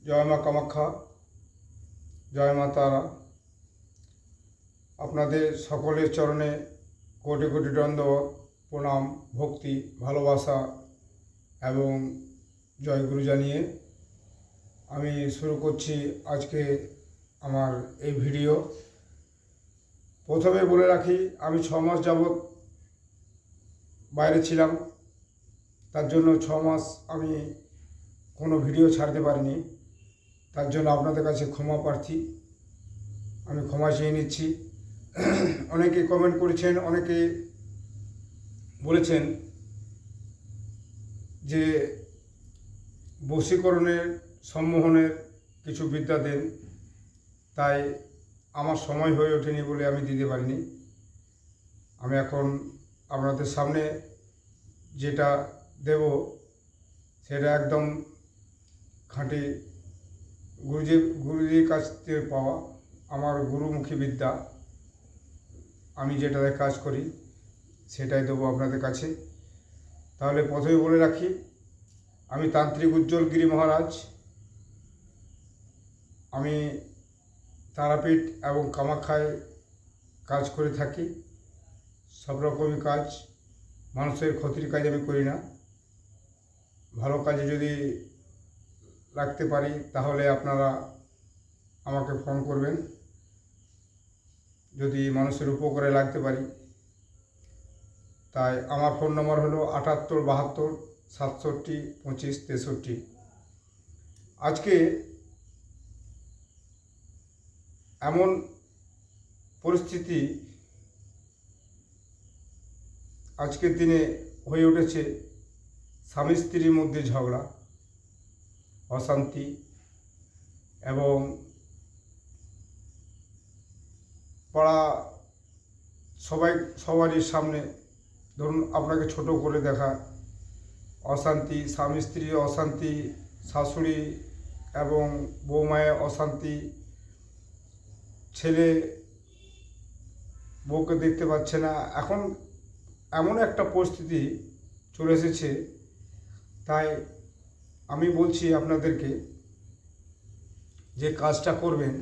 জয় মা কামাখ্যা, জয় মা তারা। আপনাদের সকলের চরণে কোটি কোটি দণ্ডবত, প্রণাম, ভক্তি, ভালোবাসা এবং জয়গুরু জানিয়ে আমি শুরু করছি আজকে আমার এই ভিডিও। প্রথমে বলে রাখি, আমি 6 মাস যাবৎ বাইরে ছিলাম, তার জন্য 6 মাস আমি কোনো ভিডিও ছাড়তে পারিনি। তার জন্য আপনাদের কাছে ক্ষমা প্রার্থী, আমি ক্ষমা চেয়ে নিচ্ছি। অনেকে কমেন্ট করেছেন, অনেকে বলেছেন যে বশীকরণের সম্মোহনের কিছু বিদ্যা দেন, তাই আমার সময় হয়ে ওঠেনি বলে আমি দিতে পারিনি। আমি এখন আপনাদের সামনে যেটা দেব সেটা একদম খাঁটি গুরুজির কাছ থেকে পাওয়া আমার গুরুমুখী বিদ্যা। আমি যেটাতে কাজ করি সেটাই দেবো আপনাদের কাছে। তাহলে প্রথমে বলে রাখি, আমি তান্ত্রিক উজ্জ্বল গিরি মহারাজ। আমি তারাপীঠ এবং কামাখ্যায় কাজ করে থাকি। সব রকমই কাজ, মানুষের ক্ষতির কাজ আমি করি না। ভালো কাজে যদি রাখতে পারি তাহলে আপনারা আমাকে ফোন করবেন, যদি মানুষের উপকারে লাগতে পারি। তাই আমার ফোন নম্বর হলো 78 72 67 25 63। আজকে এমন পরিস্থিতি আজকের দিনে হয়ে উঠেছে, স্বামী স্ত্রীর মধ্যে ঝগড়া, অশান্তি এবং পাড়া সবারই সামনে ধরুন আপনাকে ছোট করে দেখা, অশান্তি, স্বামী স্ত্রীর অশান্তি, শাশুড়ি এবং বৌমায়ের অশান্তি, ছেলে বউকে দেখতে পাচ্ছে না। এখন এমন একটা পরিস্থিতি চলে এসেছে, তাই আমি বলছি আপনাদেরকে যে কাজটা করবেন,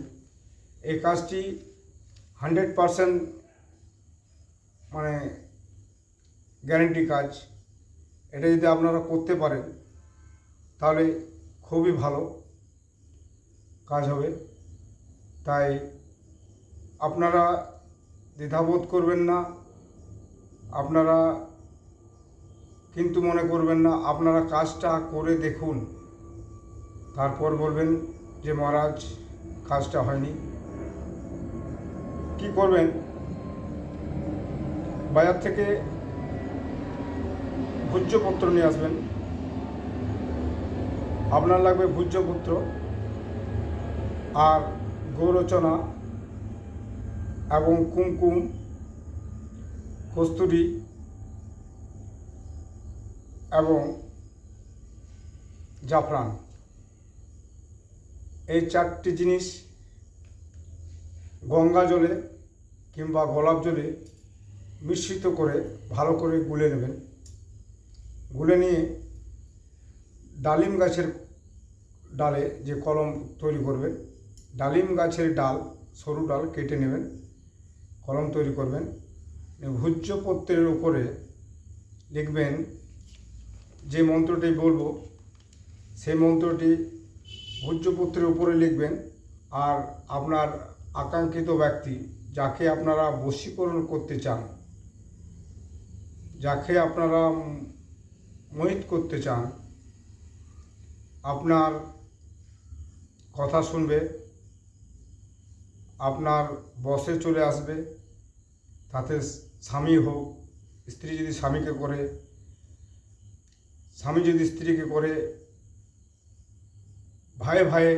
এই কাজটি 100% মানে গ্যারেন্টি কাজ। এটা যদি আপনারা করতে পারেন তাহলে খুবই ভালো কাজ হবে। তাই আপনারা দ্বিধাবোধ করবেন না, আপনারা কিন্তু মনে করবেন না, আপনারা কাজটা করে দেখুন, তারপর বলবেন যে মহারাজ কাজটা হয়নি। কি করবেন, বাজার থেকে ভূজ্যপত্র নিয়ে আসবেন। আপনার লাগবে ভূজ্যপত্র আর গৌরচনা এবং কুমকুম, কস্তুরী এবং জাফরান। এই 4টি জিনিস গঙ্গা জলে কিংবা গোলাপ জলে মিশ্রিত করে ভালো করে গুলে নেবেন। গুলে নিয়ে ডালিম গাছের ডালে যে কলম তৈরি করবেন, ডালিম গাছের ডাল, সরু ডাল কেটে নেবেন, কলম তৈরি করবেন। ভূজ্যপত্রের উপরে লিখবেন যে মন্ত্রটি বলবো, সেই মন্ত্রটি ভূজ্যপত্রের উপরে লিখবেন। আর আপনার আকাঙ্ক্ষিত ব্যক্তি, যাকে আপনারা বশীকরণ করতে চান, যাকে আপনারা মোহিত করতে চান, আপনার কথা শুনবে, আপনার বশে চলে আসবে, তাতে স্বামী হোক, স্ত্রী যদি স্বামীকে করে, স্বামী যদি স্ত্রীকে করে, ভাই ভাইয়ে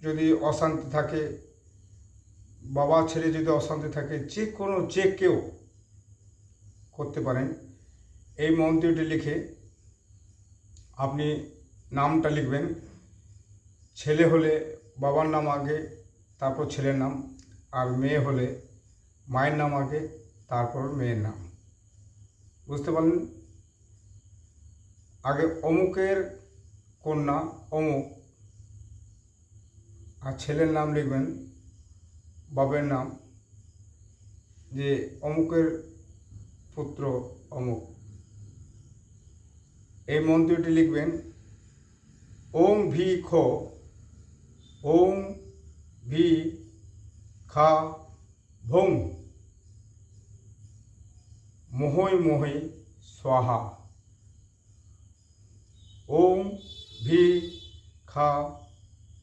যদি অশান্তি থাকে, বাবা ছেলে যদি অশান্তি থাকে, যে কেউ করতে পারেন। এই মন্ত্রটি লিখে আপনি নামটা লিখবেন। ছেলে হলে বাবার নাম আগে, তারপর ছেলের নাম, আর মেয়ে হলে মায়ের নাম আগে, তারপর মেয়ের নাম। বুঝতে পারলেন? আগে অমুকের কন্যা অমুক, আর ছেলের নাম লিখবেন, বাবার নাম, যে অমুকের পুত্র অমুক। এই মন্ত্রটি লিখবেন, ওং ভি খ, ওং ভি খা ভৌং মোহৈ মোহৈ স্বাহা। ওং ভি খা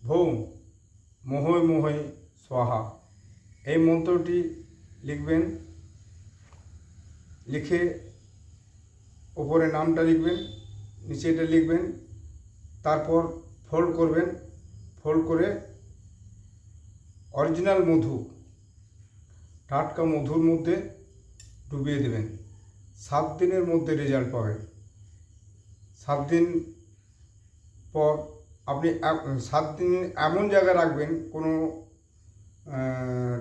ভৌং মোহৈ মোহৈ স্বাহা। এই মন্ত্রটি লিখবেন, লিখে ওপরে নামটা লিখবেন, নিচে এটা লিখবেন, তারপর ফোল্ড করবেন, ফোল্ড করে অরিজিনাল মধু, টাটকা মধুর মধ্যে ডুবিয়ে দেবেন। 7 দিনের মধ্যে রেজাল্ট পাবেন। 7 দিন পর আপনি 7 দিন এমন জায়গায় রাখবেন, কোনো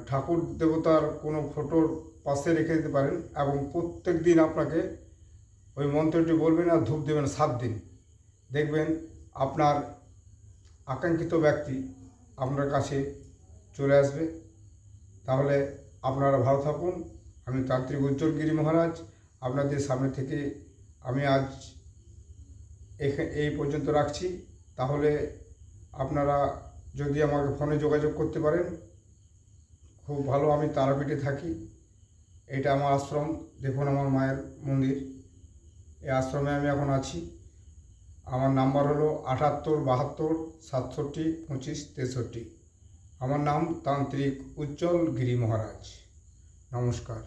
ঠাকুর দেবতার কোনো ফটোর পাশে রেখে দিতে পারেন, এবং প্রত্যেক দিন আপনাকে ওই মন্ত্রটি বলবেন আর ধূপ দেবেন 7 দিন। দেখবেন আপনার আকাঙ্ক্ষিত ব্যক্তি আপনার কাছে চলে আসবে। তাহলে আপনারা ভালো থাকুন। আমি তান্ত্রিক উজ্জ্বল গিরি মহারাজ আপনাদের সামনে থেকে আমি আজ এই পর্যন্ত রাখছি। তাহলে আপনারা যদি আমাকে ফোনে যোগাযোগ করতে পারেন খুব ভালো। আমি তারাপীঠে থাকি, এটা আমার আশ্রম। দেখুন আমার মায়ের মন্দির, এই আশ্রমে আমি এখন আছি। আমার নাম্বার হলো 78 72 67 25 63। আমার নাম তান্ত্রিক উজ্জ্বল গিরি মহারাজ। নমস্কার।